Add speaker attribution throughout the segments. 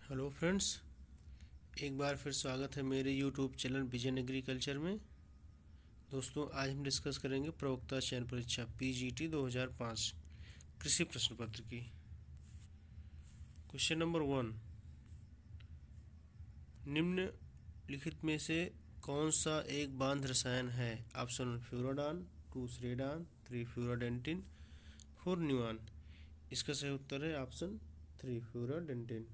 Speaker 1: Hello friends, एक बार फिर स्वागत है मेरे यूट्यूब चैनल विजन एग्रीकल्चर में। दोस्तों, आज हम डिस्कस करेंगे प्रवक्ता चयन परीक्षा पीजीटी 2005 कृषि प्रश्न पत्र की। क्वेश्चन नंबर 1, निम्नलिखित में से कौन सा एक बांध रसायन है? Option 1 Furadan, 2 श्रेडान, 3 फ्यूराडेंटिन, 4 न्यूआन। इसका सही उत्तर है ऑप्शन 3 फ्यूराडेंटिन।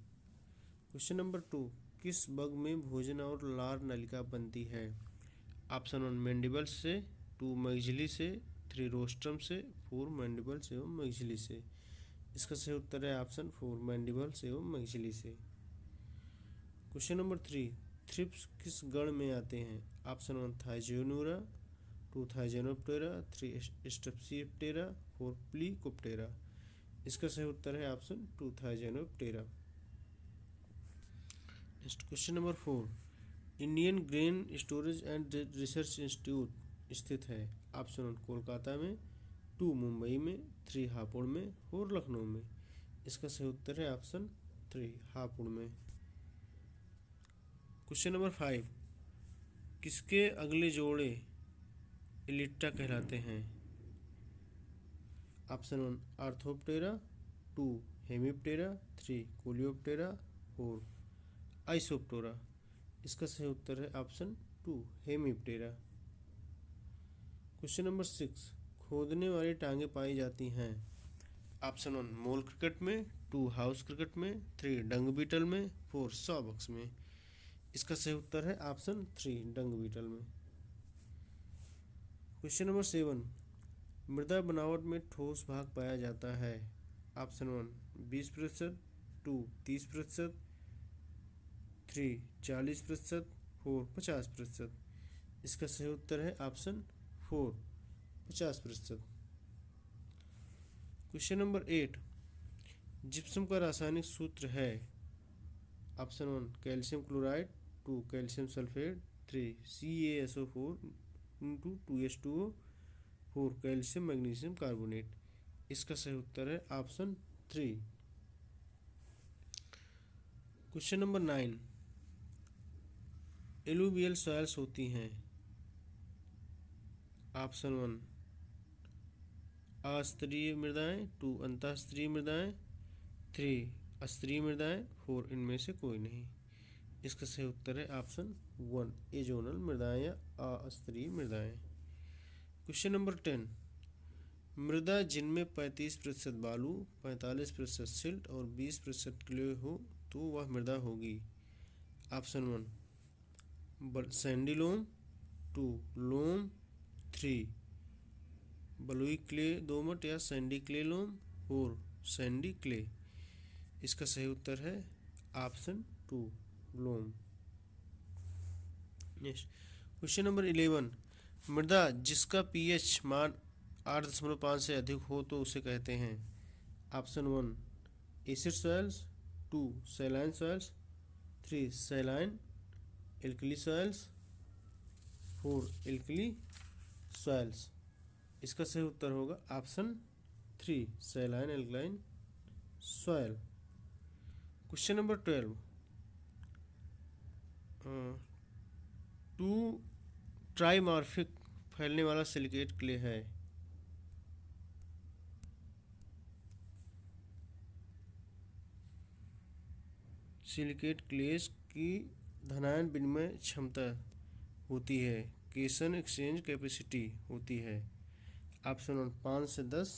Speaker 1: क्वेश्चन नंबर 2, किस बग में भोजन और लार नलिका बनती है? ऑप्शन 1 मैंडिबल्स से, 2 मगजली से, 3 रोस्ट्रम से, 4 मैंडिबल्स एवं मगजली से। इसका सही उत्तर है ऑप्शन 4 मैंडिबल्स एवं मगजली से। क्वेश्चन नंबर 3, थ्रिप्स किस गण में आते हैं? Option 1 Thysanura, 2 Thysanoptera, 3 Strepsiptera, 4 Plecoptera. इसका सही उत्तर है option 2 Thysanoptera. Next question number 4, Indian grain storage and research institute स्थित है? ऑप्शन 1 कोलकाता में, 2 मुंबई में, 3 हापुड़ में, 4 लखनऊ में। इसका सही उत्तर है ऑप्शन 3 हापुड़ में। क्वेश्चन नंबर 5, किसके अगले जोड़े इलिट्टा कहलाते हैं? Option 1 Orthoptera, 2 Hemiptera, 3 Coleoptera, 4 Isoptera. इसका सही उत्तर है ऑप्शन 2 हेमिप्टेरा। क्वेश्चन नंबर 6, खोदने वाली टांगें पाई जाती हैं? ऑप्शन 1 मोल क्रिकेट में, 2 हाउस क्रिकेट में, 3 डंग बीटल में, 4 सॉबक्स में। इसका सही उत्तर है ऑप्शन 3 डंग बीटल में। क्वेश्चन नंबर 7, मृदा बनावट में ठोस भाग पाया जाता है? ऑप्शन 1 20%, 2 30%, 3 40%, 4 50%। इसका सही उत्तर है ऑप्शन 4 50%। क्वेश्चन नंबर 8, जिप्सम का रासायनिक सूत्र है? Option 1 calcium chloride, 2 calcium sulphate, 3 CaSO4 into 2H2O, 4 calcium magnesium carbonate. इसका सही उत्तर है option 3। Question number 9, alluvial soils होती हैं? ऑप्शन 1 अस्तरीय मृदाएं, 2 अंतःस्तरीय मृदाएं, 3 अस्तरीय मृदाएं, 4 इनमें से कोई नहीं। इसका सही उत्तर है ऑप्शन 1 एजोनल मृदाएं या अस्तरीय मृदाएं। क्वेश्चन नंबर 10, मृदा जिनमें 35% बालू, 45% सिल्ट और 20% क्ले हो तो वह मृदा होगी? ऑप्शन 1 सैंडी लोम, 2 लोम, 3 बलुई क्ले दोमट या सैंडी क्ले लोम, 4 सैंडी क्ले। इसका सही उत्तर है ऑप्शन 2 लोम। नेक्स्ट क्वेश्चन नंबर 11, मृदा जिसका पीएच मान 8.5 से अधिक हो तो उसे कहते हैं? Option 1 acid soils, 2 saline soils, 3 saline alkali soils, 4 alkali soils. इसका सही उत्तर होगा option 3 saline alkaline soil. Question number 12, 2 ट्राइमॉर्फिक फैलने वाला सिलिकेट क्ले है? सिलिकेट क्लेस की धनायन विनिमय क्षमता होती है, केशन एक्सचेंज कैपेसिटी होती है? ऑप्शन 1 5 से 10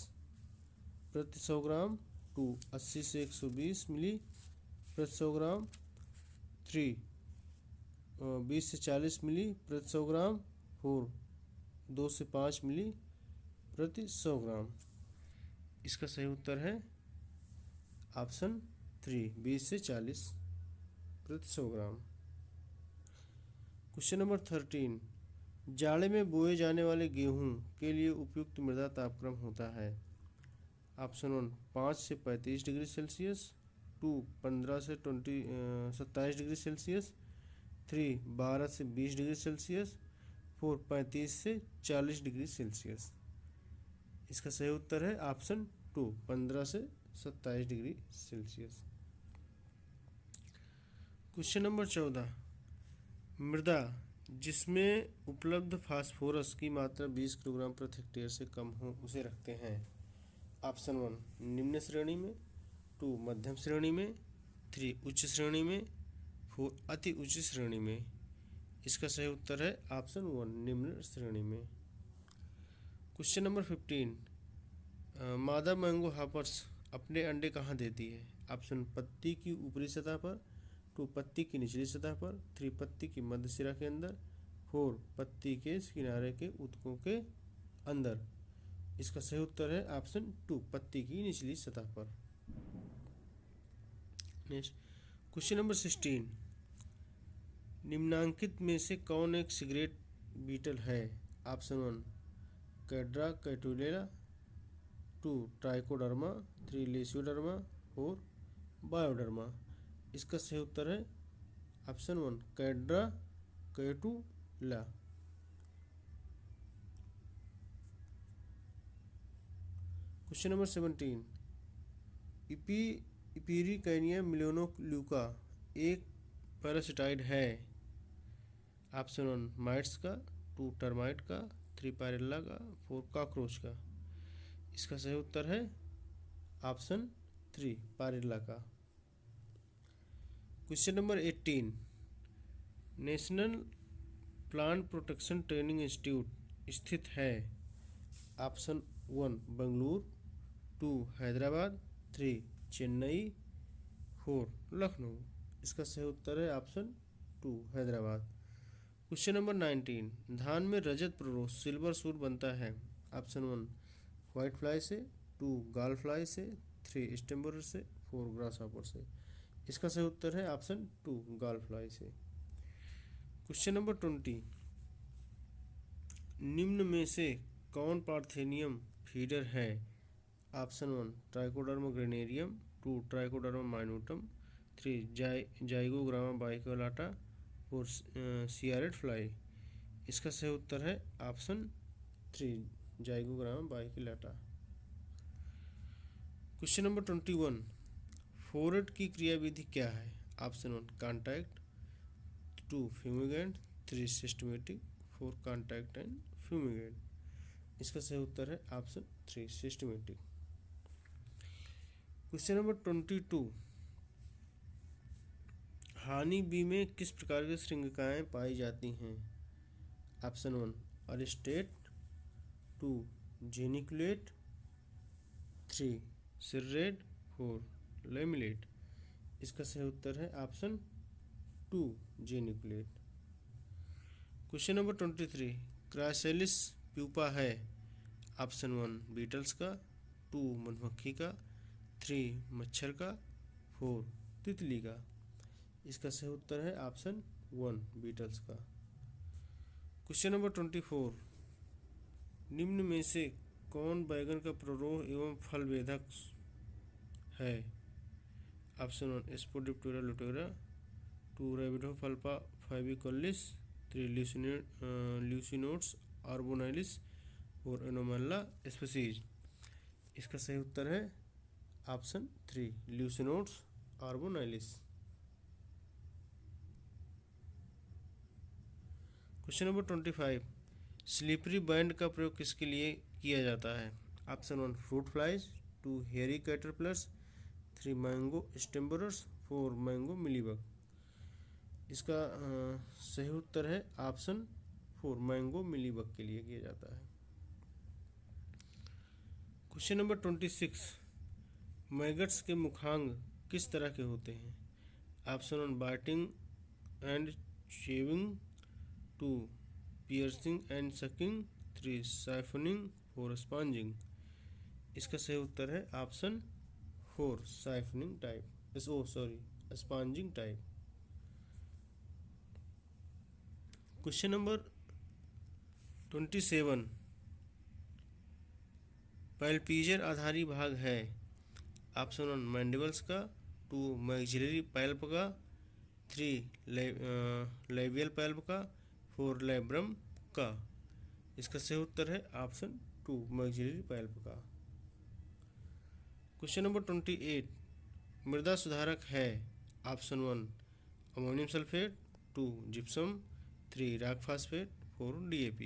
Speaker 1: प्रति 100 ग्राम, 2 80 से 120 मिली प्रति 100 ग्राम, 3 20 से 40 मिली प्रति 100 ग्राम, 4 2 से 5 मिली प्रति 100 ग्राम। इसका सही उत्तर है ऑप्शन 3 20 से 40 प्रति 100 ग्राम। क्वेश्चन नंबर 13, जाड़े में बोए जाने वाले गेहूं के लिए उपयुक्त मृदा तापक्रम होता है? ऑप्शन 1 5 से 35 डिग्री सेल्सियस, 2 15 से 27 डिग्री सेल्सियस, 3 12 से 20 डिग्री सेल्सियस, 4 35 से 40 डिग्री सेल्सियस। इसका सही उत्तर है ऑप्शन 2 15 से 27 डिग्री सेल्सियस। क्वेश्चन नंबर 14, मृदा जिसमें उपलब्ध फास्फोरस की मात्रा 20 किलोग्राम प्रति हेक्टेयर से कम हो उसे रखते हैं। ऑप्शन 1 निम्न श्रेणी में, 2 मध्यम श्रेणी में, 3 उच्च श्रेणी में, 4 अति उच्च श्रेणी में। इसका सही उत्तर है ऑप्शन 1 निम्न श्रेणी में। क्वेश्चन नंबर 15, मादा मैंगो हॉपर्स अपने अंडे कहाँ देती है। ऑप्शन पत्ती की ऊपरी सतह पर, 2 पत्ती की निचली सतह पर, 3 पत्ती की मध्य सिरा के अंदर, 4 पत्ती के किनारे के ऊतकों के अंदर। इसका सही उत्तर है ऑप्शन 2 पत्ती की निचली सतह पर। नेक्स्ट क्वेश्चन नंबर 16, निम्नांकित में से कौन एक सिगरेट बीटल है। Option 1 कैड्रा कैटुलेरा, 2 trichoderma, 3 लेसियोडर्मा, 4 Bioderma. इसका सही उत्तर है ऑप्शन 1 कैड्रा कैटुला। क्वेश्चन नंबर 17, इपीरिकैनिया मिलियोनोल्यूका एक पैरासिटाइड है। ऑप्शन 1 माइट्स का, 2 टर्माइट का, 3 पायरेला का, 4 कॉकरोच का। इसका सही उत्तर है ऑप्शन 3 पायरेला का। Question number 18, national plant protection training institute स्थित है। ऑप्शन 1 बेंगलुरु, 2 हैदराबाद, 3 चेन्नई, 4 लखनऊ। इसका सही उत्तर है ऑप्शन 2 हैदराबाद। क्वेश्चन नंबर 19, धान में रजत प्ररोह सिल्वर सूर बनता है। ऑप्शन 1 व्हाइट फ्लाई से, 2 गाल फ्लाई से, 3 स्टेम बोरर से, 4 ग्रास हॉपर से। इसका सही उत्तर है ऑप्शन 2 गाल फ्लाई से। क्वेश्चन नंबर 20, निम्न में से कौन पार्थेनियम फीडर है। Option 1 Trichoderma granarium, 2 Trichoderma minutum, 3 Zygogramma bicolorata, 4 sciarid fly. इसका सही उत्तर है option 3 Zygogramma bicolorata. Question number 21, phorate की क्रियाविधि क्या है। Option 1 contact, 2 fumigant, 3 systematic, 4 contact and fumigant. इसका सही उत्तर है option 3 systematic. Question number 22, honey bee में किस प्रकार की श्रृंखलाएँ पाई जाती हैं। Option 1 अरिस्टेट, 2 geniculate, 3 सिर्रेट, 4 लेमिलेट। इसका सही उत्तर है option 2 geniculate. Question number 23, chrysalis pupa है। ऑप्शन 1 बीटल्स का, 2 मधुमक्खी का, 3 मच्छर का, 4 तितली का। इसका सही उत्तर है ऑप्शन 1 बीटल्स का। क्वेश्चन नंबर 24, निम्न में से कौन बैगन का प्ररोह एवं फल वेधक है। ऑप्शन 1 स्पोडिप्टेरा लुटेरा, 2 रेबिडोफल्पा फैबिकोलिस, 3 ल्यूसिनोड्स आर्बोनाइलिस और एनोमेला स्पीसीज। इसका सही उत्तर है option 3 Leucinodes orbonalis. Question number 25, slippery band का प्रयोग किसके लिए किया जाता है। Option 1 fruit flies, 2 hairy caterpillars, 3 mango stem borers, 4 mango mealybug. इसका सही उत्तर है ऑप्शन 4 मैंगो मिलीबग के लिए किया जाता है। क्वेश्चन नंबर 26, मैगट्स के मुखांग किस तरह के होते हैं। Option 1 biting and shaving, 2 piercing and sucking, 3 siphoning, 4 sponging. इसका सही उत्तर है option 4 siphoning type, sponging type. Question number 27, पैल्पीजर आधारी भाग है। ऑप्शन 1 मैंडिबल्स का, 2 मैक्सिलरी पैल्प का, 3 लेबियल पैल्प का, 4 लेब्रम का। इसका सही उत्तर है ऑप्शन 2 मैक्सिलरी पैल्प का। क्वेश्चन नंबर 28, मृदा सुधारक है। Option 1 ammonium sulphate, 2 gypsum, 3 rock phosphate, 4 DAP।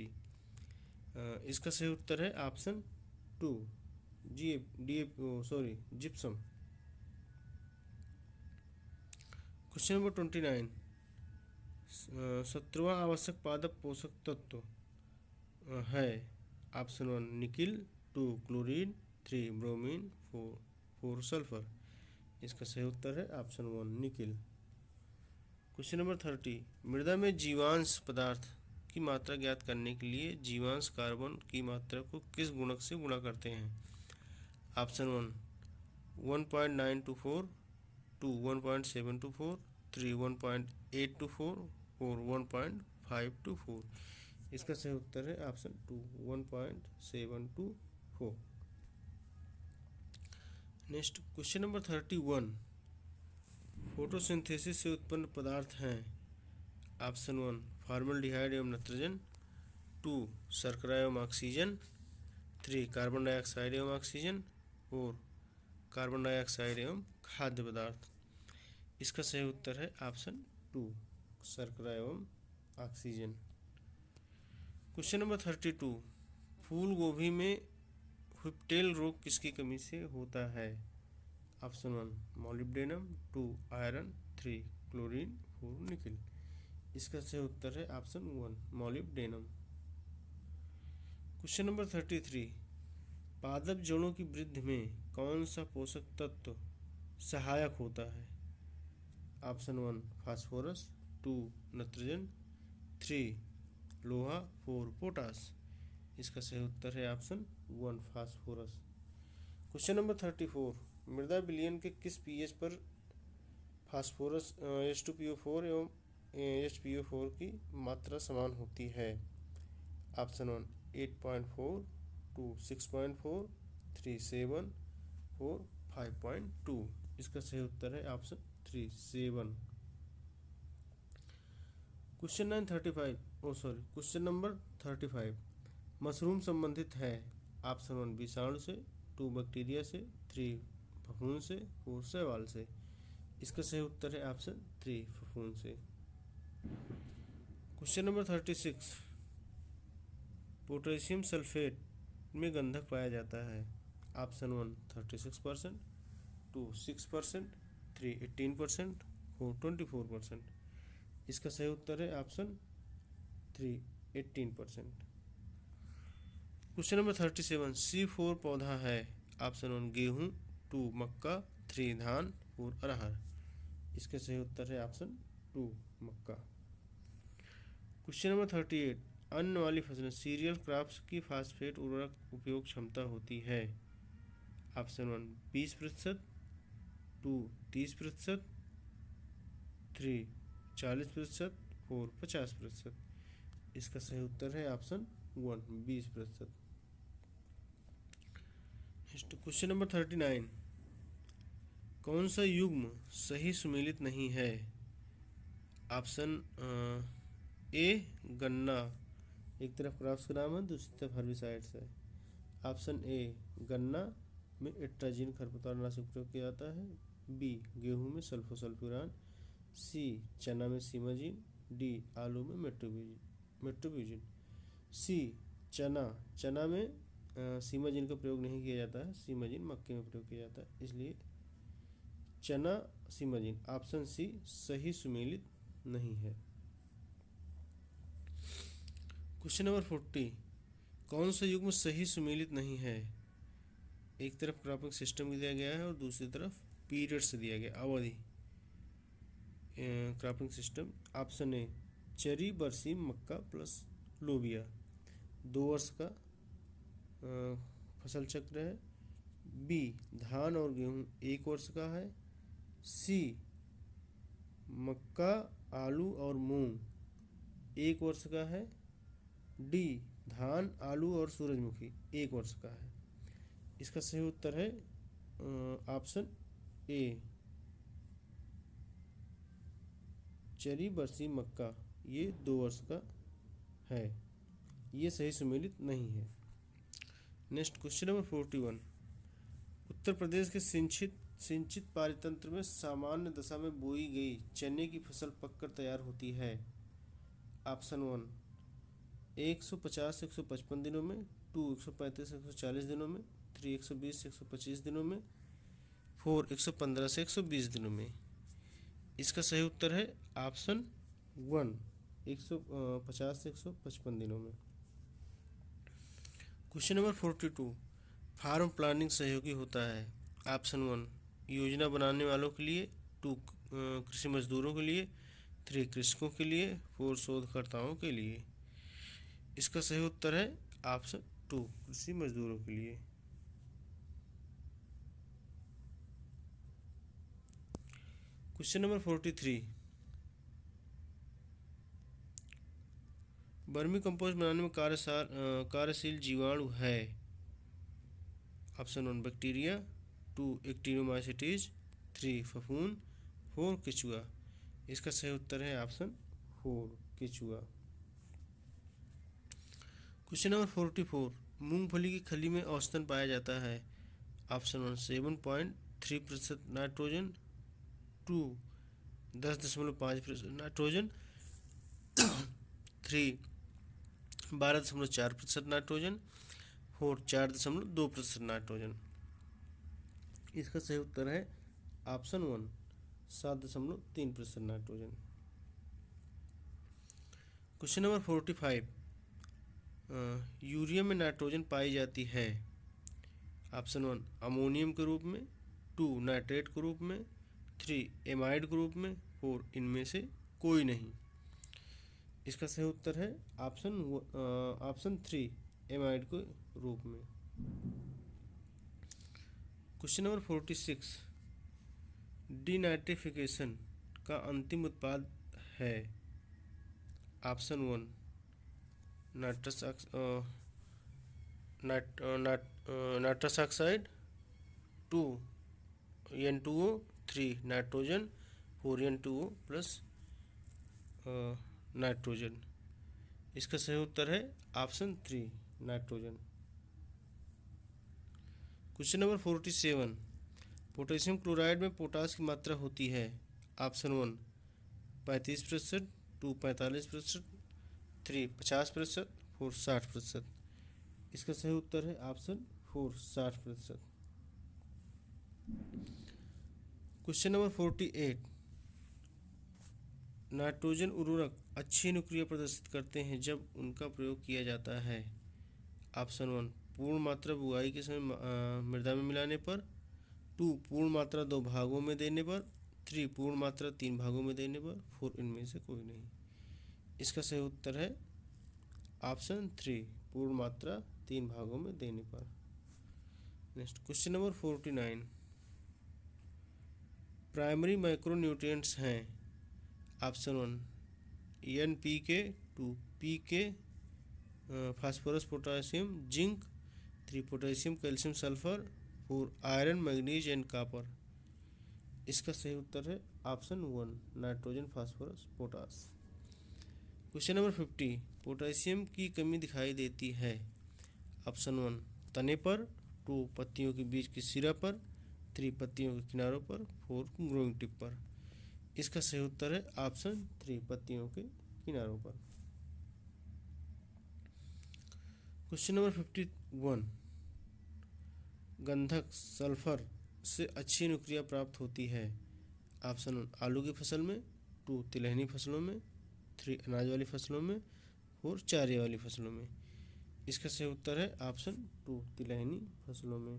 Speaker 1: इसका सही उत्तर है ऑप्शन 2 जिप्सम। क्वेश्चन नंबर 29, 17वां आवश्यक पादप पोषक तत्व है option 1 nickel, 2 chlorine, 3 bromine, 4 sulphur. इसका सही उत्तर है ऑप्शन 1 निकिल। क्वेश्चन नंबर 30, मृदा में जीवांश पदार्थ की मात्रा ज्ञात करने के लिए जीवांश कार्बन की मात्रा को किस गुणक से गुणा करते हैं? ऑप्शन 1 1.924, 2 1.724, 3 1.824, 4 1.524। इसका सही उत्तर है option 2 1.724। Next question number 31, photosynthesis से उत्पन्न पदार्थ हैं ऑप्शन 1 फॉर्मल्डिहाइड एवं नत्रजन, 2 शर्करा एवं ऑक्सीजन, 3 कार्बन डाइऑक्साइड एवं ऑक्सीजन, 4 कार्बन डाइऑक्साइड एवं खाद्य पदार्थ। इसका सही उत्तर है ऑप्शन 2 शर्करा एवं ऑक्सीजन। क्वेश्चन नंबर 32, फूल गोभी में व्हिप्टेल रोग किसकी कमी से होता है? Option 1 molybdenum, 2 iron, 3 chlorine, 4 nickel. इसका सही उत्तर है ऑप्शन 1 मॉलिब्डेनम। क्वेश्चन नंबर 33, पादप जड़ों की वृद्धि में कौन सा पोषक तत्व सहायक होता है? ऑप्शन 1 फास्फोरस, 2 नत्रजन, 3 लोहा, 4 पोटास। इसका सही उत्तर है ऑप्शन 1 फास्फोरस। क्वेश्चन नंबर 34, मृदा विलयन के किस पीएच पर फास्फोरस H2PO4 एवं HPO4 की मात्रा समान होती है? ऑप्शन 1 8.4, 2 6.4, 3 7, 4 5.2। इसका सही उत्तर है ऑप्शन 3 7। क्वेश्चन नंबर 35, मशरूम संबंधित है ऑप्शन 1 विषाणु से, 2 बैक्टीरिया से, 3 फफूंद से, 4 शैवाल से। इसका सही उत्तर है ऑप्शन 3 फफूंद से। क्वेश्चन नंबर 36, पोटेशियम सल्फेट में गंधक पाया जाता है ऑप्शन 1 36%, 2 6%, 3 18%, 4 24%। इसका सही उत्तर है ऑप्शन 3 18%। क्वेश्चन नंबर 37, C4 पौधा है ऑप्शन 1 गेहूँ, 2 मक्का, 3 धान, 4 अरहर। इसका सही उत्तर है ऑप्शन 2 मक्का। क्वेश्चन नंबर 38, अन्न वाली फसलें सीरियल क्रॉप्स की फास्फेट उर्वरक उपयोग क्षमता होती है ऑप्शन 1 20%, 2 30%, 3 40%, 4 50%। इसका सही उत्तर है ऑप्शन 1 20%। क्वेश्चन नंबर 39, कौन सा युग्म सही सुमेलित नहीं है? ऑप्शन ए गन्ना, एक तरफ क्रॉप्स का नाम है, दूसरी तरफ हर्बिसाइड्स है। ऑप्शन ए गन्ना में एट्राजिन खरपतवारनाशक प्रयोग किया जाता है, बी गेहूं में सल्फोसल्फ्यूरान, सी चना में सीमाजिन, डी आलू में मेट्रोब्यूजिन। सी चना में सीमाजिन का प्रयोग नहीं किया जाता है, सीमाजिन मक्के में प्रयोग किया जाता है, इसलिए चना सीमाजिन ऑप्शन सी सही सुमेलित नहीं है। क्वेश्चन नंबर 40, कौन सा युग्म सही सुमेलित नहीं है? एक तरफ क्रॉपिंग सिस्टम दिया गया है और दूसरी तरफ पीरियड्स दिया गया, अवधि क्रॉपिंग सिस्टम। ऑप्शन ए चरी बरसीम मक्का प्लस लोबिया 2 वर्ष का फसल चक्र है, बी धान और गेहूं 1 वर्ष का है, सी मक्का आलू और मूंग 1 वर्ष का है, डी धान आलू और सूरजमुखी 1 वर्ष का है। इसका सही उत्तर है ऑप्शन ए चरी बरसीम मक्का, ये 2 वर्ष का है, ये सही सुमेलित नहीं है। Next question number 41, Uttar Pradesh के सिंचित सिंचित पारितंत्र में सामान्य दशा में बोई गई चने की फसल पककर तैयार होती है। ऑप्शन 1 150 से 155 दिनों में, 2 135 से 140 दिनों में, 3 120 से 125 दिनों में, 4 115 से 120 दिनों में। इसका सही उत्तर है ऑप्शन 1 150 से 155 दिनों में। क्वेश्चन नंबर 42, फार्म प्लानिंग सहयोगी होता है। ऑप्शन 1 योजना बनाने वालों के लिए, 2 कृषि मजदूरों के लिए, 3 कृषकों के लिए, 4 शोधकर्ताओं के लिए। इसका सही उत्तर है ऑप्शन 2 कृषि मजदूरों के लिए। क्वेश्चन नंबर 43, वर्मी कंपोस्ट बनाने में कार्यशील जीवाणु है। ऑप्शन 1 बैक्टीरिया, 2 एक्टिनोमाइसीटीज, 3 फफूंद, 4 केचुआ। इसका सही उत्तर है ऑप्शन 4 केचुआ। क्वेश्चन नंबर 44, मूंगफली की खली में औसतन पाया जाता है। Option 1 7.3% nitrogen, 2 10.5% nitrogen, 3 12.4% nitrogen, 4 4.2% nitrogen. इसका सही उत्तर है option 1 7.3% nitrogen. Question number 45, urea में नाइट्रोजन पाई जाती है। ऑप्शन 1 अमोनियम के रूप में, 2 नाइट्रेट के रूप में, 3 एमाइड के रूप में, 4 इनमें से कोई नहीं। इसका सही उत्तर है ऑप्शन 3 एमाइड के रूप में। क्वेश्चन नंबर 46, डीनाइट्रिफिकेशन का अंतिम उत्पाद है। Option 1 nitrous oxide, 2 N2O, 3 nitrogen, 4 N2O plus nitrogen. इसका सही उत्तर है option 3 nitrogen. Question number 47, potassium chloride में पोटास की मात्रा होती है। ऑप्शन 1 35%, 2 45%, 3 50%, 4 60%। इसका सही उत्तर है ऑप्शन 4 60%। क्वेश्चन नंबर 48, नाइट्रोजन उर्वरक अच्छी अनुक्रिया प्रदर्शित करते हैं जब उनका प्रयोग किया जाता है। ऑप्शन 1 पूर्ण मात्रा बुआई के समय मृदा में मिलाने पर, 2 पूर्ण मात्रा 2 भागों में देने पर, 3 पूर्ण मात्रा 3 भागों में देने पर, 4 इनमें से कोई नहीं। इसका सही उत्तर है ऑप्शन 3 पूर्ण मात्रा 3 भागों में देने पर। Next question number 49, primary micronutrients हैं। Option 1 NPK, 2 PK, phosphorus potassium zinc, 3 potassium calcium sulphur, 4 iron manganese and copper. इसका सही उत्तर है option 1 nitrogen phosphorus potash. Question number 50, potassium की कमी दिखाई देती है। ऑप्शन 1 तने पर, 2 पत्तियों के बीच की सिरा पर, 3 पत्तियों के किनारों पर, 4 ग्रोइंग टिप पर। इसका सही उत्तर है ऑप्शन 3 पत्तियों के किनारों पर। क्वेश्चन नंबर 51, गंधक सल्फर से अच्छी अनुक्रिया प्राप्त होती है। ऑप्शन 1 आलू की फसल में, 2 तिलहनी फसलों में, 3 अनाज वाली फसलों में, 4 चारे वाली फसलों में। इसका सही उत्तर है ऑप्शन 2 तिलहनी फसलों में।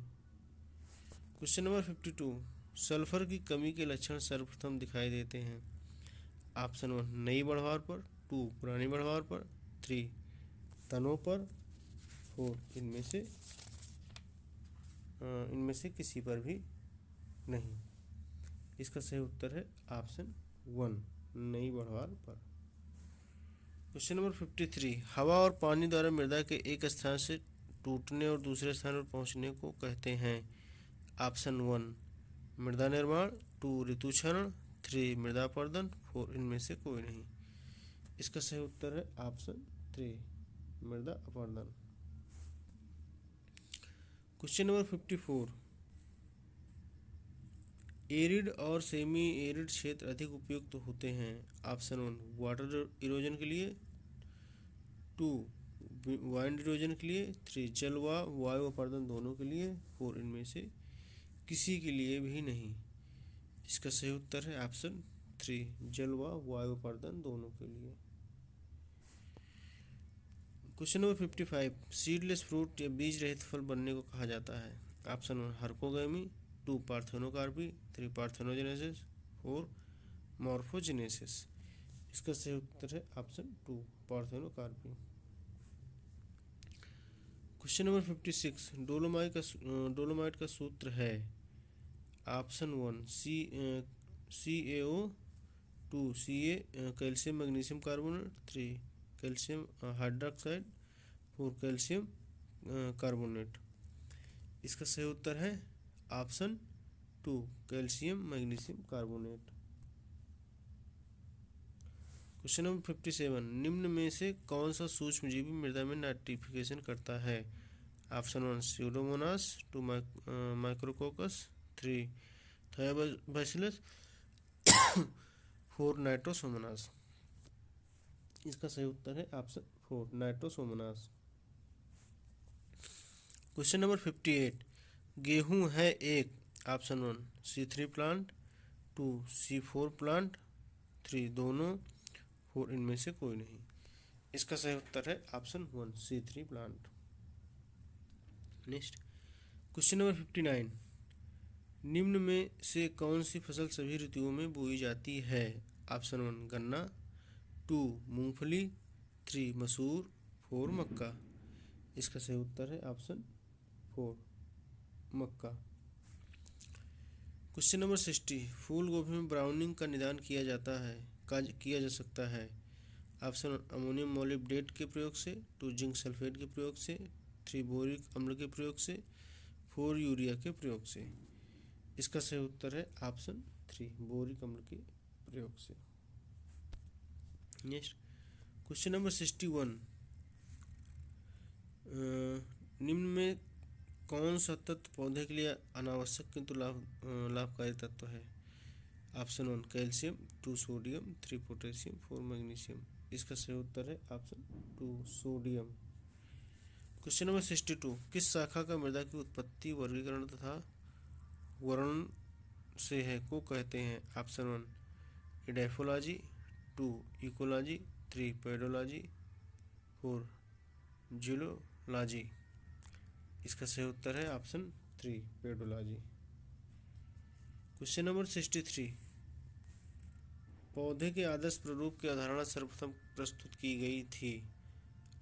Speaker 1: क्वेश्चन नंबर 52, सल्फर की कमी के लक्षण सर्वप्रथम दिखाई देते हैं। ऑप्शन 1 नई बढ़वार पर, 2 पुरानी बढ़वार पर, 3 तनों पर, 4 इनमें से किसी पर भी नहीं। इसका सही उत्तर है ऑप्शन 1 नई बढ़वार पर। क्वेश्चन नंबर 53, हवा और पानी द्वारा मृदा के एक स्थान से टूटने और दूसरे स्थान पर पहुंचने को कहते हैं। ऑप्शन 1 मृदा निर्माण, 2 ऋतु क्षरण, 3 मृदा अपर्दन, 4 इनमें से कोई नहीं। इसका सही उत्तर है ऑप्शन 3 मृदा अपर्दन। क्वेश्चन नंबर 54, एरिड और सेमी एरिड क्षेत्र अधिक उपयुक्त होते हैं। ऑप्शन 1 वाटर इरोजन के लिए, 2 वाइंड इरोजन के लिए, 3 जल व वायु अपर्दन दोनों के लिए, 4 इनमें से किसी के लिए भी नहीं। इसका सही उत्तर है ऑप्शन 3 जल व वायु अपर्दन दोनों के लिए। क्वेश्चन नंबर 55 सीडलेस फ्रूट या बीज रहित फल बनने को कहा जाता है। Option 1 हर्कोगैमी, 2 parthenocarpy, 3 parthenogenesis, 4 morphogenesis. इसका सही उत्तर है option 2 parthenocarpy. Question number 56 dolomite का सूत्र है। Option 1 CaO2 Ca calcium magnesium carbonate, 3 calcium hydroxide, 4 calcium carbonate. इसका सही उत्तर है option 2 calcium magnesium carbonate. Question number 57 निम्न में से कौन सा सूक्ष्मजीवी मृदा में नाइट्रिफिकेशन करता है। Option 1 Pseudomonas, 2 micrococcus, 3 Thiobacillus, 4 Nitrosomonas. इसका सही उत्तर है ऑप्शन 4 नाइट्रोसोमोनास। क्वेश्चन नंबर 58 गेहूं है एक। Option 1 C3 plant, 2 C4 plant, 3 दोनों, 4 इनमें से कोई नहीं। इसका सही उत्तर है option 1 C3 plant. Next question number 59 निम्न में से कौन सी फसल सभी ऋतुओं में बोई जाती है। ऑप्शन 1 गन्ना, 2 मूंगफली, 3 मसूर, 4 मक्का। इसका सही उत्तर है ऑप्शन 4 मक्का। क्वेश्चन नंबर 60 फूल गोभी में ब्राउनिंग का निदान किया जा सकता है। ऑप्शन 1 अमोनियम मॉलिब्डेट के प्रयोग से, 2 जिंक सल्फेट के प्रयोग से, 3 बोरिक अम्ल के प्रयोग से, 4 यूरिया के प्रयोग से। इसका सही उत्तर है ऑप्शन 3 बोरिक अम्ल के प्रयोग से। नेक्स्ट क्वेश्चन नंबर 61 निम्न में कौन सा तत्व पौधे के लिए अनावश्यक किंतु लाभकारी तत्व है। Option 1 calcium, 2 sodium, 3 potassium, 4 magnesium. इसका सही उत्तर है ऑप्शन 2 सोडियम। क्वेश्चन नंबर 62 किस शाखा का मृदा की उत्पत्ति वर्गीकरण तथा वर्णन से है को कहते हैं। Option 1 edaphology, 2 ecology, 3 pedology, 4 geology. इसका सही उत्तर है ऑप्शन 3 पेडोलॉजी। क्वेश्चन नंबर 63 पौधे के आदर्श प्रारूप की अवधारणा सर्वप्रथम प्रस्तुत की गई थी।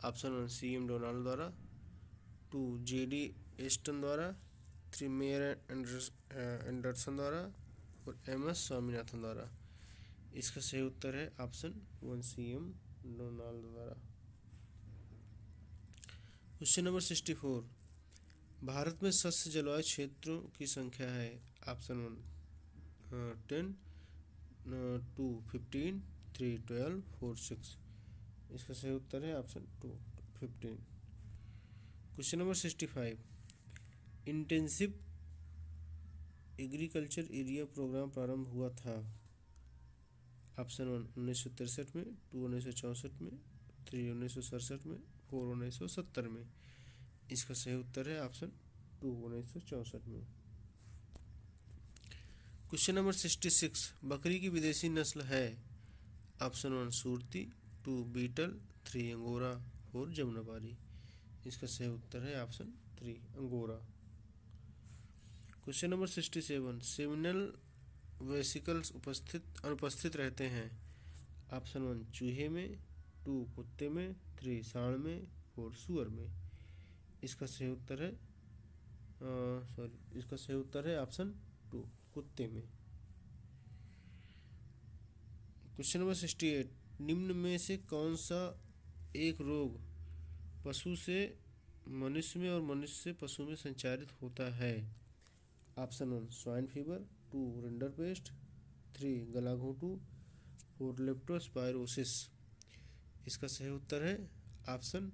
Speaker 1: ऑप्शन 1 CM डोनाल्ड द्वारा, 2 JD एस्टन द्वारा, 3 मेयर एंडरसन द्वारा और MS स्वामीनाथन द्वारा। इसका सही उत्तर है ऑप्शन 1 CM डोनाल्ड द्वारा। क्वेश्चन नंबर 64 भारत में सस्य जलवायु क्षेत्रों की संख्या है। ऑप्शन 1 10, 2 15, 3 12, 4 6। इसका सही उत्तर है option 2 15। Question number 65 intensive agriculture area programme प्रारंभ हुआ था। ऑप्शन 1 1963 में, 2 1964 में, 3 1967 में, 4 1970 में। इसका सही उत्तर है ऑप्शन 2 1964 में। क्वेश्चन नंबर 66 बकरी की विदेशी नस्ल है। Option 1 Surti, 2 Beetal, 3 Angora, 4 Jamunapari. इसका सही उत्तर है option 3 Angora. Question number 67 seminal vesicles अनुपस्थित रहते हैं। ऑप्शन 1 चूहे में, 2 कुत्ते में, 3 सांड में, 4 सूअर में। इसका सही उत्तर है इसका सही उत्तर है ऑप्शन 2 कुत्ते में। क्वेश्चन नंबर 68 निम्न में से कौन सा एक रोग पशु से मनुष्य में और मनुष्य से पशु में संचारित होता है। Option 1 swine fever, 2 rinderpest, 3 गलाघोटू, 4 leptospirosis. इसका सही उत्तर है ऑप्शन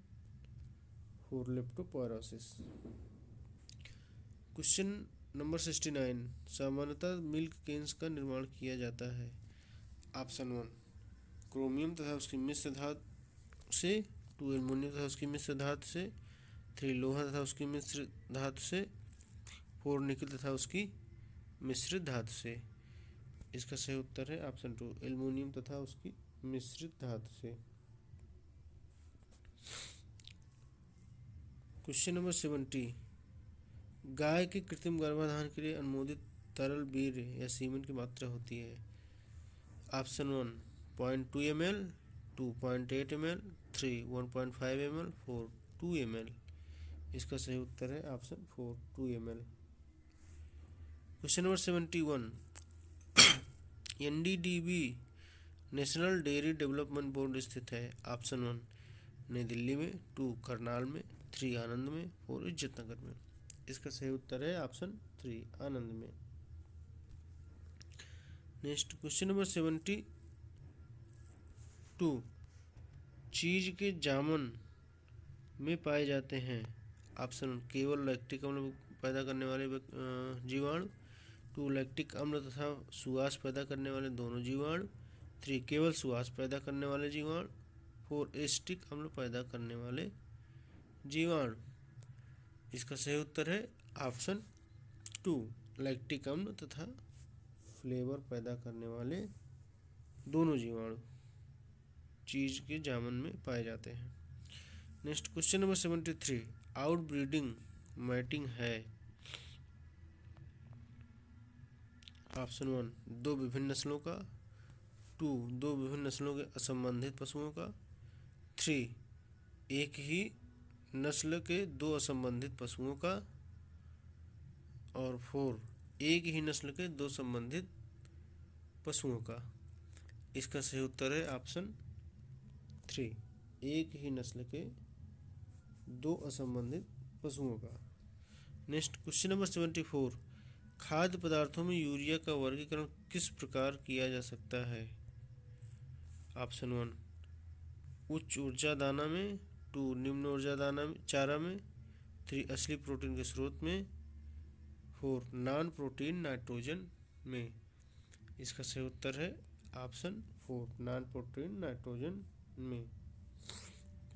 Speaker 1: 4 लेप्टोस्पायरोसिस। क्वेश्चन नंबर 69, सामान्यतः मिल्क केन्स का निर्माण किया जाता है। ऑप्शन 1 क्रोमियम तथा उसकी मिश्र धातु से, 2 एल्युमिनियम तथा उसकी मिश्र धातु से, 3 लोहा तथा उसकी मिश्र धातु से, 4 निकल तथा उसकी मिश्रित धातु से। इसका सही उत्तर है ऑप्शन 2 एल्युमिनियम तथा उसकी मिश्रित धातु से। क्वेश्चन नंबर 70, गाय के कृत्रिम गर्भाधान के लिए अनुमोदित तरल वीर्य या सीमेन की मात्रा होती है। Option 1 0.2 ml, 2.8 ml, 3 1.5 ml, 4 2 ml। इसका सही उत्तर है option 4 2 ml। Question number 71, NDDB national dairy development board स्थित है। ऑप्शन 1 नई दिल्ली में, 2 करनाल में, 3 आनंद में, 4 इज्जतनगर में। इसका सही उत्तर है ऑप्शन 3 आनंद में। नेक्स्ट क्वेश्चन नंबर 72, चीज के जामन में पाए जाते हैं। ऑप्शन केवल लैक्टिक अम्ल पैदा करने वाले जीवाणु, 2 लैक्टिक अम्ल तथा सुआस पैदा करने वाले दोनों जीवाणु, 3 केवल सुआस पैदा करने वाले जीवाणु, 4 एसिटिक अम्ल पैदा करने वाले जीवाणु। इसका सही उत्तर है ऑप्शन 2 लैक्टिक अम्ल तथा फ्लेवर पैदा करने वाले दोनों जीवाणु चीज के जामन में पाए जाते हैं। Next question number 73, outbreeding mating है। ऑप्शन 1 2 विभिन्न नस्लों का, 2 2 विभिन्न नस्लों के असंबंधित पशुओं का, 3 एक ही नस्ल के 2 असंबंधित पशुओं का, और 4 एक ही नस्ल के 2 संबंधित पशुओं का। इसका सही उत्तर है ऑप्शन 3 एक ही नस्ल के 2 असंबंधित पशुओं का। नेक्स्ट क्वेश्चन नंबर 74, खाद्य पदार्थों में यूरिया का वर्गीकरण किस प्रकार किया जा सकता है। ऑप्शन 1 उच्च ऊर्जा दाना में, 2 निम्न ऊर्जा दाना में चारा में, 3 असली प्रोटीन के स्रोत में, 4 नॉन प्रोटीन नाइट्रोजन में। इसका सही उत्तर है ऑप्शन 4 नॉन प्रोटीन नाइट्रोजन में।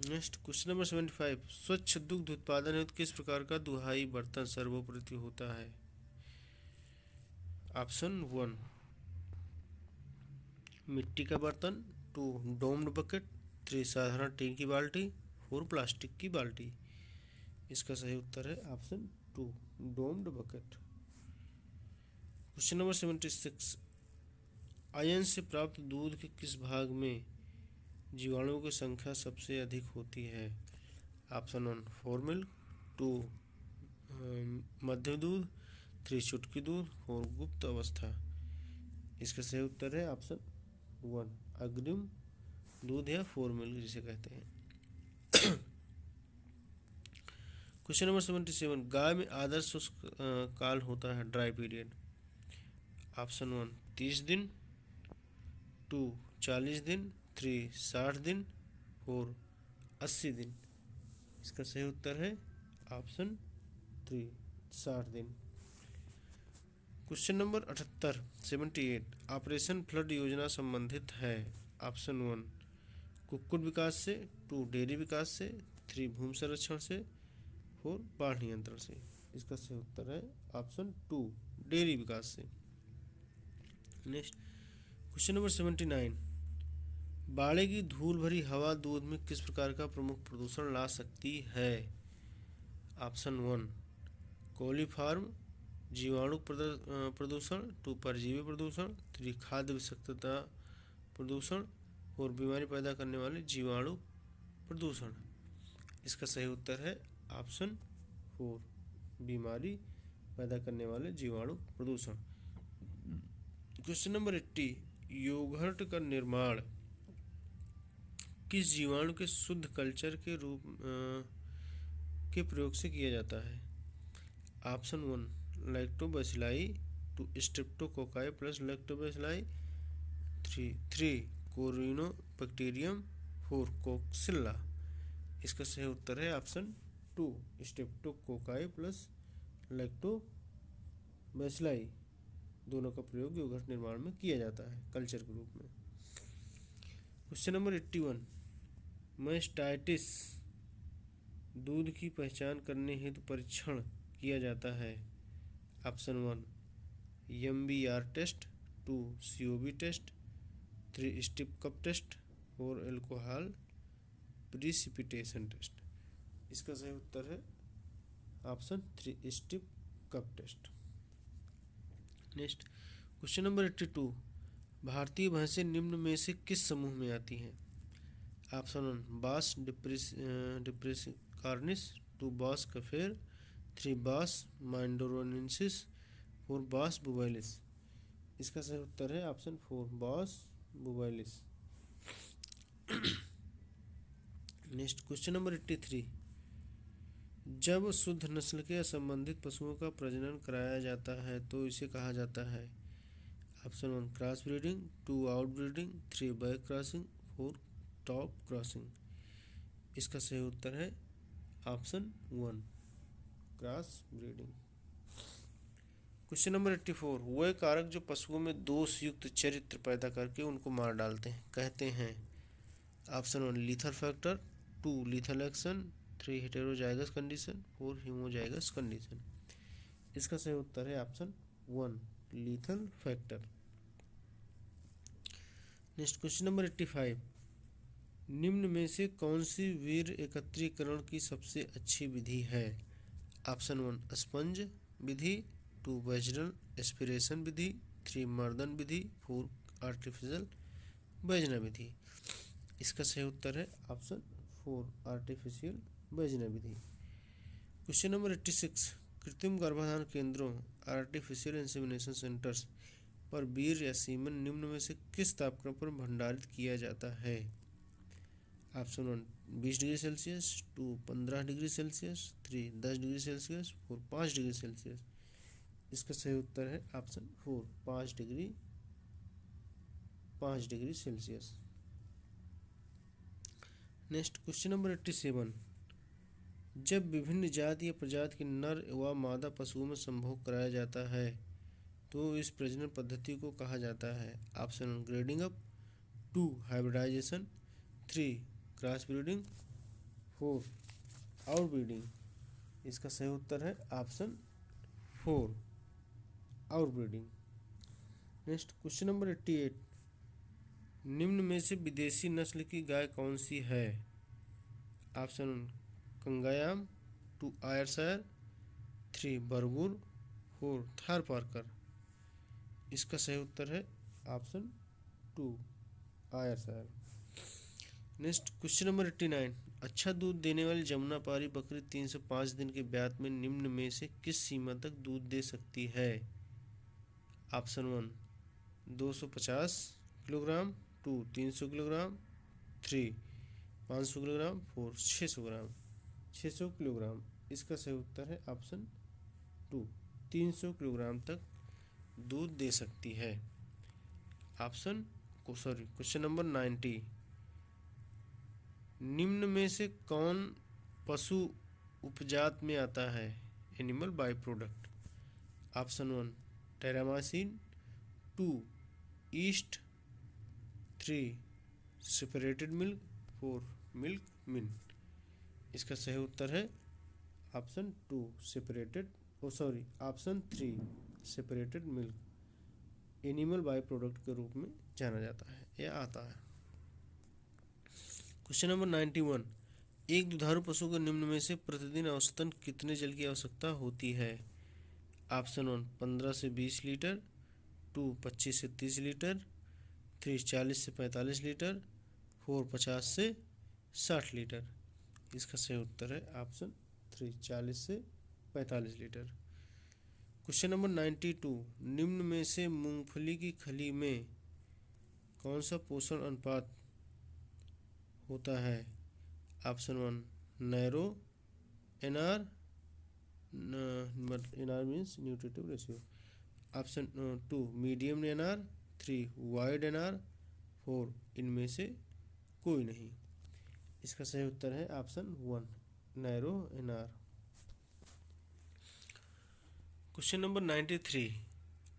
Speaker 1: नेक्स्ट क्वेश्चन नंबर 75, स्वच्छ दुग्ध उत्पादन हेतु किस प्रकार का दुहाई बर्तन सर्वोपरि होता है। ऑप्शन 1 मिट्टी का बर्तन, 2 डोम्ड बकेट, 3 साधारण टीन की बाल्टी, 4 प्लास्टिक की बाल्टी। इसका सही उत्तर है option 2 doomed bucket. Question number 76, ion से प्राप्त दूध के किस भाग में जीवाणुओं की संख्या सबसे अधिक होती है। ऑप्शन 1 फोर मिल्क, 2 मध्य दूध, 3 चुटकी दूध, 4 गुप्त अवस्था। इसका सही उत्तर है ऑप्शन 1 अग्रिम दूध या 4 मिल्क जिसे कहते हैं। क्वेश्चन नंबर 77, गाय में आदर्श शुष्क काल होता है ड्राई पीरियड। ऑप्शन 1 30 दिन, 2 40 दिन, 3 60 दिन, 4 80 दिन। इसका सही उत्तर है ऑप्शन 3 60 दिन। क्वेश्चन नंबर 78 78, ऑपरेशन फ्लड योजना संबंधित है। ऑप्शन 1 कुक्कुट विकास से, 2 डेयरी विकास से, 3 भूमि संरक्षण से, 4 बाढ़ नियंत्रण से। इसका सही उत्तर है ऑप्शन 2 डेयरी विकास से। नेक्स्ट क्वेश्चन नंबर 79, बाड़े की धूल भरी हवा दूध में किस प्रकार का प्रमुख प्रदूषण ला सकती है। ऑप्शन 1 कोलीफार्म जीवाणु प्रदूषण, 2 परजीवी प्रदूषण, 3 खाद्य विषाक्तता प्रदूषण, 4 बीमारी पैदा करने वाले जीवाणु प्रदूषण। इसका सही उत्तर है ऑप्शन 4 बीमारी पैदा करने वाले जीवाणु प्रदूषण। क्वेश्चन नंबर 80, योगर्ट का निर्माण किस जीवाणु के शुद्ध कल्चर के रूप के प्रयोग से किया जाता है। Option 1 lactobacilli, 2 streptococci plus lactobacilli, 3 कोरिनोबैक्टीरियम, 4 कोक्सिल्ला। इसका सही उत्तर है option 2 streptococci plus lactobacilli. Bacilli, दोनों का प्रयोग योगर्ट निर्माण में किया जाता है कल्चर के रूप में। क्वेश्चन नंबर 81, मैस्टाइटिस दूध की पहचान करने हेतु परीक्षण किया जाता है। Option 1 MBR test, 2 COB test, 3 strip cup test, 4 alcohol precipitation test. इसका सही उत्तर है option 3 strip cup test. Next question number 82, भारतीय भैंसें निम्न में से किस समूह में आती हैं। ऑप्शन 1 बास डिप्रेसिकार्निस, 2 बास कफेर, 3 बास माइंडोरोनेंसिस, 4 बास बुबाइलिस। इसका सही उत्तर है ऑप्शन 4 बास बुबाइलिस। नेक्स्ट क्वेश्चन नंबर 83, जब शुद्ध नस्ल के असंबंधित पशुओं का प्रजनन कराया जाता है तो इसे कहा जाता है। Option 1 cross breeding, 2 out breeding, 3 back crossing, 4 top crossing. इसका सही उत्तर है option 1 cross breeding. Question number 84, वह कारक जो पशुओं में दोष युक्त चरित्र पैदा करके उनको मार डालते हैं कहते हैं। Option 1 lethal factor, 2 lethal action, 3 heterozygous condition, 4 homozygous condition. इसका सही उत्तर है option 1 lethal factor. Next question number 85, निम्न में से कौन सी वीर्य एकत्रीकरण की सबसे अच्छी विधि है। ऑप्शन 1 स्पंज विधि, 2 वेजिनल एस्पिरेशन विधि, 3 मर्दन विधि, 4 आर्टिफिशियल वेजिना विधि। इसका सही उत्तर है ऑप्शन 4 आर्टिफिशियल वेजिना विधि। क्वेश्चन नंबर 86, कृत्रिम गर्भाधान केंद्रों आर्टिफिशियल इंसेमिनेशन सेंटर्स पर वीर्य या सीमन निम्न में से किस तापक्रम पर भंडारित किया जाता है। Option 1 20 degree Celsius, 2 15 degree Celsius, 3 10 degree Celsius, 4 5 degree Celsius. इसका सही उत्तर है option 4 5 degree Celsius. Next question number 87, जब विभिन्न जाति या प्रजाति के नर व मादा पशुओं में संभोग कराया जाता है तो इस प्रजनन पद्धति को कहा जाता है। Option 1 grading up, 2 hybridisation, 3 cross breeding, 4 out breeding. इसका सही उत्तर है option 4 out breeding. Next question number 88, निम्न में से विदेशी नस्ल की गाय कौन सी है। Option 1 कंगायाम, 2 Ayrshire, 3 Bargur, 4 Tharparkar. इसका सही उत्तर है option 2 Ayrshire. Next question number 89, अच्छा दूध देने वाली जमुनापारी बकरी 3 से 5 दिन के ब्यात में निम्न में से किस सीमा तक दूध दे सकती है। ऑप्शन 1 250 किलोग्राम, 2 300 किलोग्राम, 3 500 किलोग्राम, 4 600 ग्राम 600 किलोग्राम। इसका सही उत्तर है ऑप्शन 2 300 किलोग्राम तक दूध दे सकती है। क्वेश्चन नंबर 90, निम्न में से कौन पशु उपजात में आता है, animal by product. Option 1 Terramycin, 2 east, 3 separated milk, 4 milk मिन। इसका सही उत्तर है option 2 option 3 separated milk animal by product के रूप में जाना जाता है या आता है। क्वेश्चन नंबर 91, एक दुधारू पशु को निम्न में से प्रतिदिन औसतन कितने जल की आवश्यकता होती है। ऑप्शन 1 15 से 20 लीटर, 2 25 से 30 लीटर, 3 40 से 45 लीटर, 4 50 से 60 लीटर। इसका सही उत्तर है ऑप्शन 3 40 से 45 लीटर। क्वेश्चन नंबर 92, निम्न में से मूंगफली की खली में कौन सा पोषण अनुपात होता है। Option 1 narrow NR, NR means nutritive ratio. Option 2 medium NR, 3 wide NR, 4 इनमें से कोई नहीं। इसका सही उत्तर है option 1 narrow NR. Question number 93,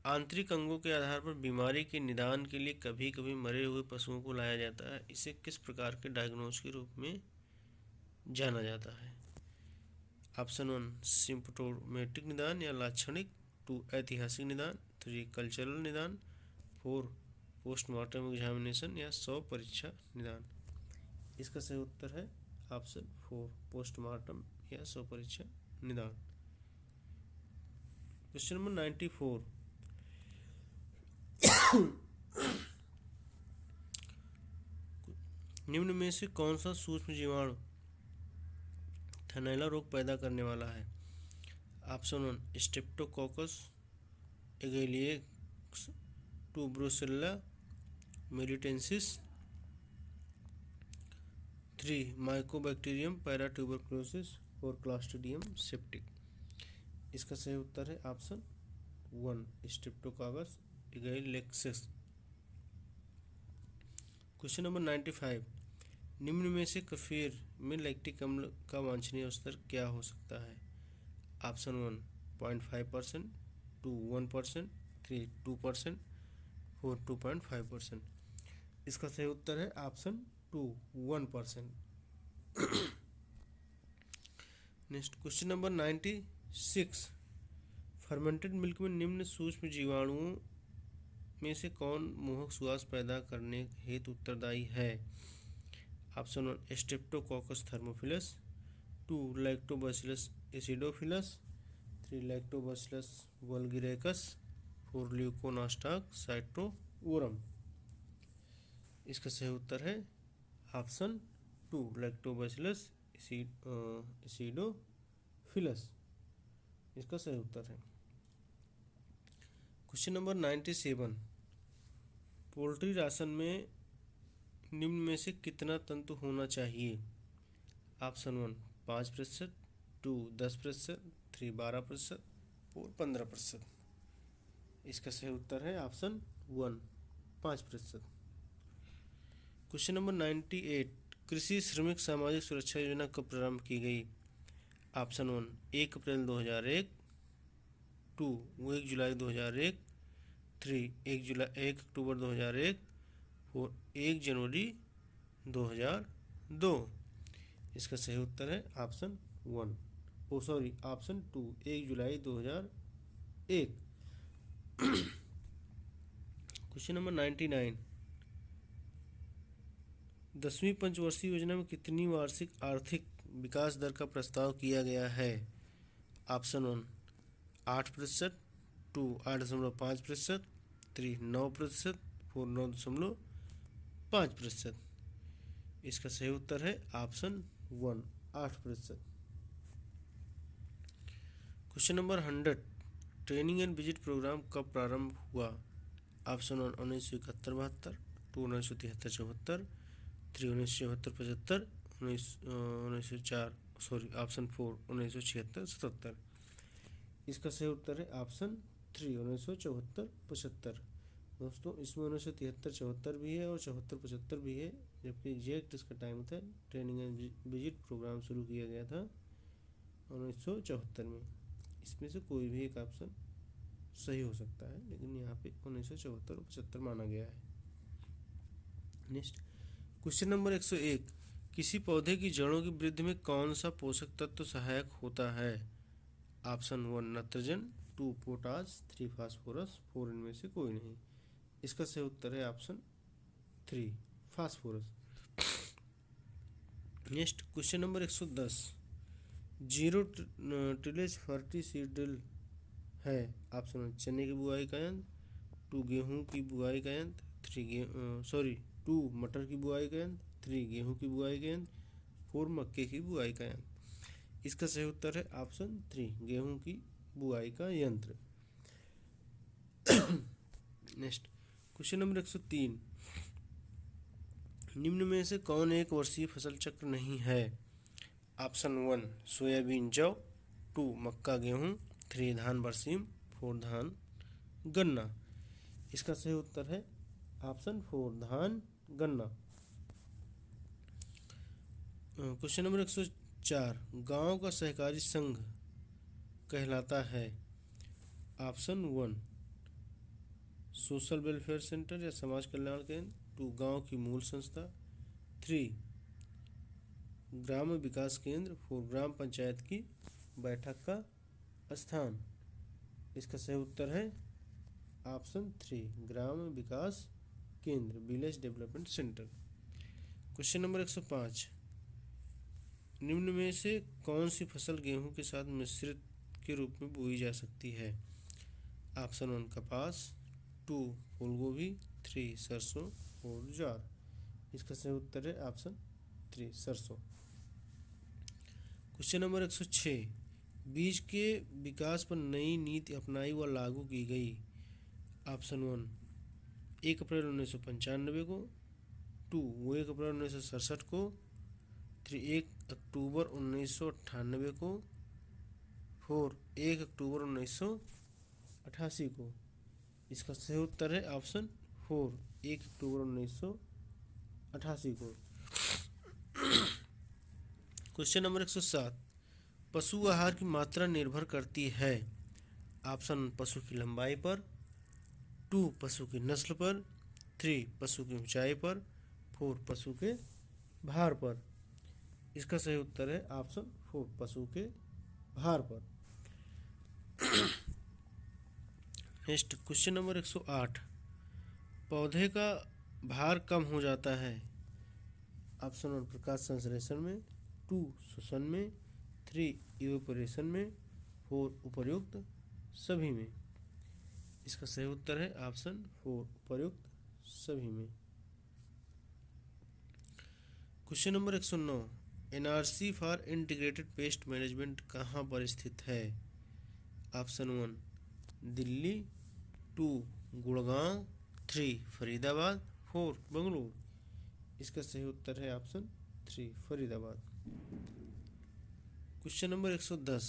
Speaker 1: आंतरिक अंगों के आधार पर बीमारी के निदान के लिए कभी कभी मरे हुए पशुओं को लाया जाता है। इसे किस प्रकार के डायग्नोस के रूप में जाना जाता है? ऑप्शन 1 सिम्पटोमेटिक निदान या लाक्षणिक, 2 ऐतिहासिक निदान, 3 कल्चरल निदान, 4 पोस्टमार्टम एग्जामिनेशन या शव परीक्षा निदान। इसका सही उत्तर है ऑप्शन 4 पोस्टमार्टम या शव परीक्षा निदान। क्वेश्चन नंबर 94, निम्न में से कौन सा सूक्ष्म जीवाणु थनैला रोग पैदा करने वाला है? Option 1 Streptococcus agalactiae, 2 Brucella melitensis, 3 Mycobacterium paratuberculosis, 4 Clostridium septic. इसका सही उत्तर है option 1 Streptococcus agalactiae. Question number 95, निम्न में से कफीर में लैक्टिक अम्ल का वांछनीय स्तर क्या हो सकता है? ऑप्शन 1 0.5%, 2 1%, 3 2%, 4 2.5%। इसका सही उत्तर है option 2 1%। Next question number 96, fermented milk में निम्न सूक्ष्म जीवाणुओं में से कौन मोहक सुवास पैदा करने हेतु उत्तरदायी है? Option 1 Streptococcus thermophilus, 2 Lactobacillus acidophilus, 3 Lactobacillus bulgaricus, 4 Leuconostoc citrovorum. इसका सही उत्तर है ऑप्शन 2 लैक्टोबैसिलस एसिडोफिलस। इसका सही उत्तर है। क्वेश्चन नंबर 97, पोल्ट्री राशन में निम्न में से कितना तंतु होना चाहिए? ऑप्शन 1 5%, 2 10%, 3 12%, 4 15%। इसका सही उत्तर है ऑप्शन 1 5%। क्वेश्चन नंबर 98, कृषि श्रमिक सामाजिक सुरक्षा योजना कब प्रारंभ की गई? ऑप्शन 1 1 अप्रैल 2001, 2 1 जुलाई 2001, 3 1 अक्टूबर 2001, 4 1 जनवरी 2002। इसका सही उत्तर है ऑप्शन 1 ऑप्शन 2 1 जुलाई 2001। क्वेश्चन नंबर 99, 10वीं पंचवर्षीय योजना में कितनी वार्षिक आर्थिक विकास दर का प्रस्ताव किया गया है? ऑप्शन 1 8%, 2 8.5%, 3 9%, 4 9.5%। इसका सही उत्तर है option 1 8%। Question number 100, training and visit programme कब प्रारंभ हुआ? Option 1 1971-72, 2 1973-74, 3 1974-75, 1904 option 4 1976-77। इसका सही उत्तर है ऑप्शन 3 1974-75। दोस्तों इसमें 1973-74 भी है और 74-75 भी है, जबकि एग्जैक्ट इसका टाइम था ट्रेनिंग एंड विजिट प्रोग्राम शुरू किया गया था 1974 में। इसमें से कोई भी एक ऑप्शन सही हो सकता है, लेकिन यहाँ पे 1974 और 75 माना गया है। नेक्स्ट क्वेश्चन नंबर 101, किसी पौधे की जड़ों की वृद्धि में कौन सा पोषक तत्व सहायक होता है? ऑप्शन 1 नाइट्रोजन, 2 पोटास, 3 फास्फोरस, 4 इनमें से कोई नहीं। इसका सही उत्तर है option 3 phosphorus. Next question number 110, zero tillage फर्टिसीडल है? ऑप्शन 1 चने की बुआई का यंत्र, 2 गेहूं की बुआई का यंत्र, 2 मटर की बुआई का यंत्र, 3 गेहूं की बुआई का यंत्र, 4 मक्के की बुआई का यंत्र। इसका सही उत्तर है ऑप्शन 3 गेहूं की बुआई का यंत्र। नेक्स्ट क्वेश्चन नंबर 103, निम्न में से कौन एक वर्षीय फसल चक्र नहीं है? ऑप्शन 1 सोयाबीन जौ, 2 मक्का गेहूं, 3 धान बरसीम, 4 धान गन्ना। इसका सही उत्तर है ऑप्शन 4 धान गन्ना। क्वेश्चन नंबर 104, गांव का सहकारी संघ कहलाता है? ऑप्शन 1 सोशल वेलफेयर सेंटर या समाज कल्याण केंद्र, 2 गांव की मूल संस्था, 3 ग्राम विकास केंद्र, 4 ग्राम पंचायत की बैठक का स्थान। इसका सही उत्तर है ऑप्शन 3 ग्राम विकास केंद्र, village development centre. Question number 105, निम्न में से कौन सी फसल गेहूं के साथ मिश्रित के रूप में बोई जा सकती है? ऑप्शन 1 कपास, 2 फूलगोभी, 3 सरसों, 4 ज्वार। इसका सही उत्तर है ऑप्शन 3 सरसों। क्वेश्चन नंबर 106, बीज के विकास पर नई नीति अपनाई व लागू की गई। ऑप्शन 1 1 अप्रैल 1995 को, 2 1 अप्रैल 1967 को, 3 1 अक्टूबर 1998 को, 4 1 अक्टूबर 1988 को। इसका सही उत्तर है ऑप्शन 4 1 अक्टूबर 1988 को। क्वेश्चन नंबर 107, पशु आहार की मात्रा निर्भर करती है। ऑप्शन पशु की लंबाई पर, 2 पशु की नस्ल पर, 3 पशु की ऊंचाई पर, 4 पशु के भार पर। इसका सही उत्तर है ऑप्शन 4 पशु के भार पर। नेक्स्ट क्वेश्चन नंबर 108, पौधे का भार कम हो जाता है। ऑप्शन 1 प्रकाश संश्लेषण में, 2 श्वसन में, 3 इवेपोरेशन में, 4 उपर्युक्त सभी में। इसका सही उत्तर है ऑप्शन 4 उपर्युक्त सभी में। Question number 109, NRC for integrated pest management कहाँ पर स्थित है? ऑप्शन 1 दिल्ली, 2 गुड़गांव, 3 फरीदाबाद, 4 बंगलुरु। इसका सही उत्तर है ऑप्शन 3 फरीदाबाद। क्वेश्चन नंबर 110,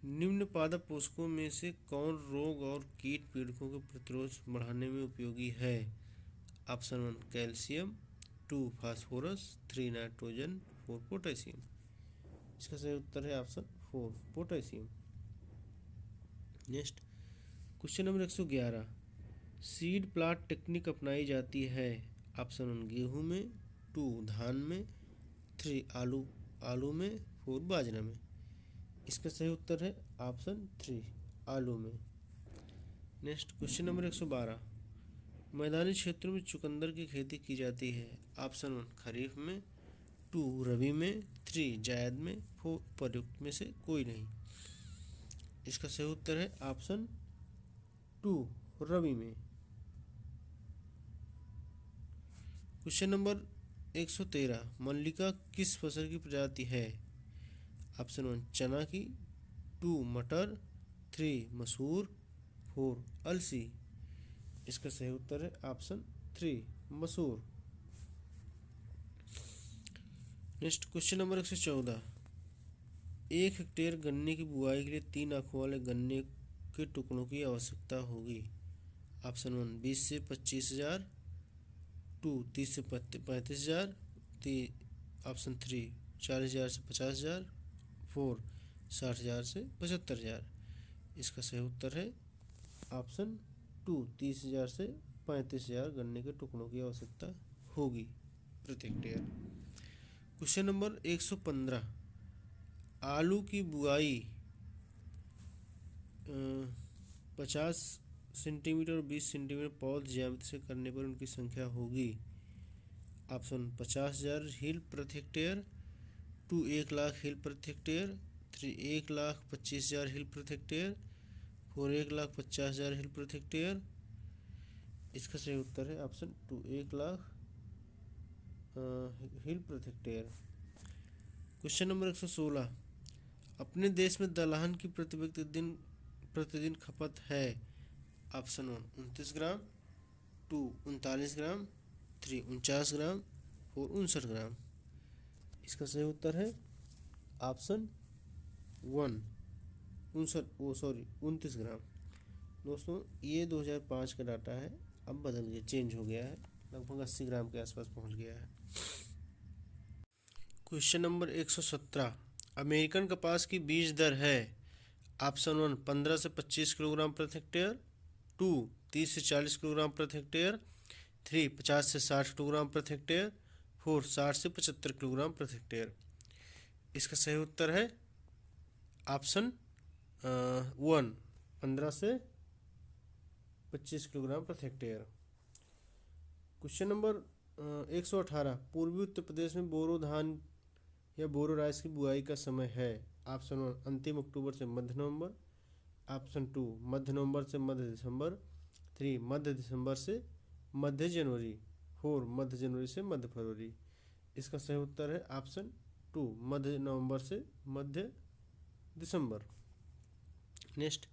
Speaker 1: निम्न पादप पोषकों में से कौन रोग और कीट पीड़कों के प्रतिरोध बढ़ाने में उपयोगी है? Option 1 calcium, 2 phosphorus, 3 nitrogen, 4 potassium. इसका सही उत्तर है option 4 potassium. Next question number 111, seed plant technique अपनाई जाती है। ऑप्शन 1 गेहूं में, 2 धान में, 3 आलू में, 4 बाजरा में। इसका सही उत्तर है ऑप्शन 3 आलू में। नेक्स्ट क्वेश्चन नंबर 112, मैदानी क्षेत्रों में चुकंदर की खेती की जाती है। ऑप्शन 1 खरीफ में, 2 रबी में, 3 जायद में, 4 उपर्युक्त में से कोई नहीं। इसका सही उत्तर है ऑप्शन 2 रबी में। क्वेश्चन नंबर 113, मल्लिका किस फसल की प्रजाति है? ऑप्शन 1 चना की, 2 मटर, 3 मसूर, 4 अलसी। इसका सही उत्तर है ऑप्शन 3 मसूर। नेक्स्ट क्वेश्चन नंबर 114, 1 हेक्टेयर गन्ने की बुआई के लिए 3 आंखों वाले गन्ने के टुकड़ों की आवश्यकता होगी। ऑप्शन 1 20 से 25,000, 2 30 से 35,000, ऑप्शन 3 40,000 से 50,000, 4 60,000 से 75,000। इसका सही उत्तर है ऑप्शन 2 30,000 से 35,000 गन्ने के टुकड़ों की आवश्यकता होगी प्रति हेक्टेयर। क्वेश्चन नंबर 115, आलू की बुआई 50 सेंटीमीटर और 20 सेंटीमीटर पौध ज्यामिति से करने पर उनकी संख्या होगी। ऑप्शन 50,000 हील प्रति हेक्टेयर, 2 1,00,000 हील प्रति हेक्टेयर, 3 1,25,000 हील प्रति हेक्टेयर, 4 1,50,000 हील प्रति हेक्टेयर। इसका सही उत्तर है ऑप्शन 2 1,00,000 हील प्रति हेक्टेयर। क्वेश्चन नंबर 116, अपने देश में दलहन की प्रति व्यक्ति प्रतिदिन खपत है। ऑप्शन 1 29 ग्राम, 2 39 ग्राम, 3 49 ग्राम, 4 59 ग्राम। इसका सही उत्तर है ऑप्शन 1 29 ग्राम। दोस्तों ये 2005 का डाटा है, अब बदल गया, चेंज हो गया है, लगभग 80 ग्राम के आसपास पहुंच गया है। क्वेश्चन नंबर 117, अमेरिकन कपास की बीज दर है। ऑप्शन 1 15 से 25 किलोग्राम प्रति हेक्टेयर, 2 30 से 40 किलोग्राम प्रति हेक्टेयर, 3 50 से 60 किलोग्राम प्रति हेक्टेयर, 4 60 से 75 किलोग्राम प्रति हेक्टेयर। इसका सही उत्तर है ऑप्शन 1 15 से 25 किलोग्राम प्रति हेक्टेयर। क्वेश्चन नंबर 118 पूर्वी उत्तर प्रदेश में बोरो धान या बोरो राइस की बुआई का समय है। ऑप्शन 1 अंतिम अक्टूबर से मध्य नवंबर, ऑप्शन 2 मध्य नवंबर से मध्य दिसंबर, 3 मध्य दिसंबर से मध्य जनवरी, 4 मध्य जनवरी से मध्य फरवरी। इसका सही उत्तर है ऑप्शन 2 मध्य नवंबर से मध्य दिसंबर। नेक्स्ट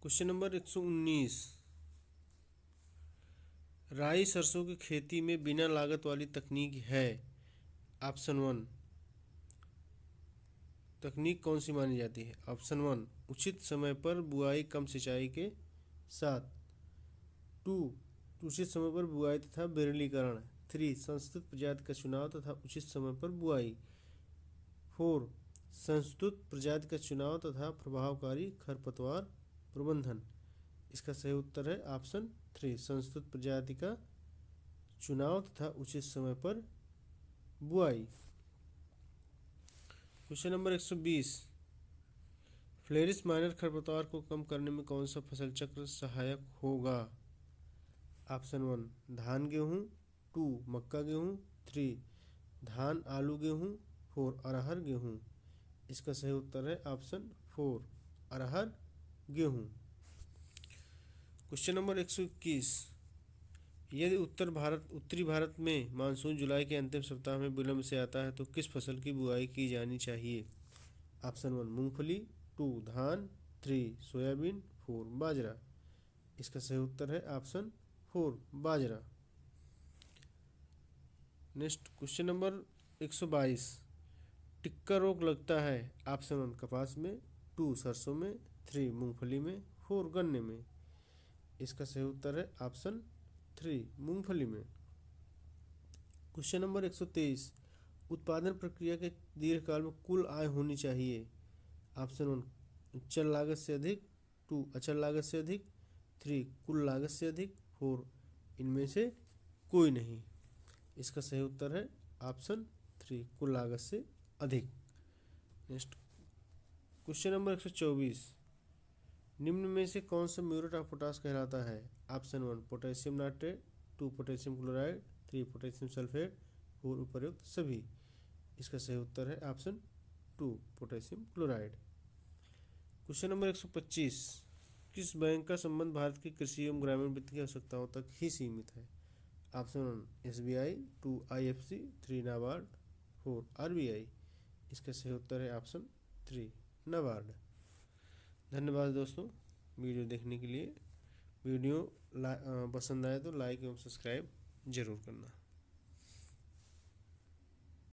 Speaker 1: क्वेश्चन नंबर 119 राई सरसों की खेती में बिना लागत वाली तकनीक है। ऑप्शन 1 तकनीक कौन सी मानी जाती है। ऑप्शन 1 उचित समय पर बुआई कम सिंचाई के साथ, 2 उचित समय पर बुआई तथा बिरलीकरण, 3 संस्तुत प्रजाति का चुनाव तथा उचित समय पर बुआई, 4 संस्तुत प्रजाति का चुनाव तथा प्रभावकारी खरपतवार प्रबंधन। इसका सही उत्तर है ऑप्शन 3 संस्तुत प्रजाति का चुनाव तथा उचित समय पर बुआई। क्वेश्चन नंबर 120 फ्लेरिस माइनर खरपतवार को कम करने में कौन सा फसल चक्र सहायक होगा। ऑप्शन 1 धान गेहूँ, 2 मक्का गेहूँ, 3 धान आलू गेहूँ, 4 अरहर गेहूँ। इसका सही उत्तर है ऑप्शन 4 अरहर गेहूँ। क्वेश्चन नंबर 121 यदि उत्तरी भारत में मानसून जुलाई के अंतिम सप्ताह में विलंब से आता है तो किस फसल की बुआई की जानी चाहिए। ऑप्शन 1 मूंगफली, 2 धान, 3 सोयाबीन, 4 बाजरा। इसका सही उत्तर है ऑप्शन 4 बाजरा। नेक्स्ट क्वेश्चन नंबर 122 टिक्का रोग लगता है। ऑप्शन 1 कपास में, 2 सरसों में, 3 मूंगफली में, 4 गन्ने में। इसका सही उत्तर है ऑप्शन 3 मूंगफली में। क्वेश्चन नंबर 123 उत्पादन प्रक्रिया के दीर्घकाल में कुल आय होनी चाहिए। ऑप्शन 1 चल लागत से अधिक, 2 अचल लागत से अधिक, 3 कुल लागत से अधिक, 4 इनमें से कोई नहीं। इसका सही उत्तर है ऑप्शन 3 कुल लागत से अधिक। नेक्स्ट क्वेश्चन नंबर 124 निम्न में से कौन सा म्यूरेट ऑफ पोटाश कहलाता है। Option 1 potassium nitrate, 2 potassium chloride, 3 potassium sulphate, 4 उपर्युक्त सभी। इसका सही उत्तर है option 2 potassium chloride. Question number 125 किस बैंक का संबंध भारत की कृषि एवं ग्रामीण वित्त की आवश्यकताओं तक ही सीमित है। Option 1 SBI, 2 IFC, 3 NABARD, 4 RBI। इसका सही उत्तर है ऑप्शन 3 नाबार्ड। धन्यवाद दोस्तों वीडियो देखने के लिए। वीडियो पसंद आए तो लाइक एवं सब्सक्राइब जरूर करना।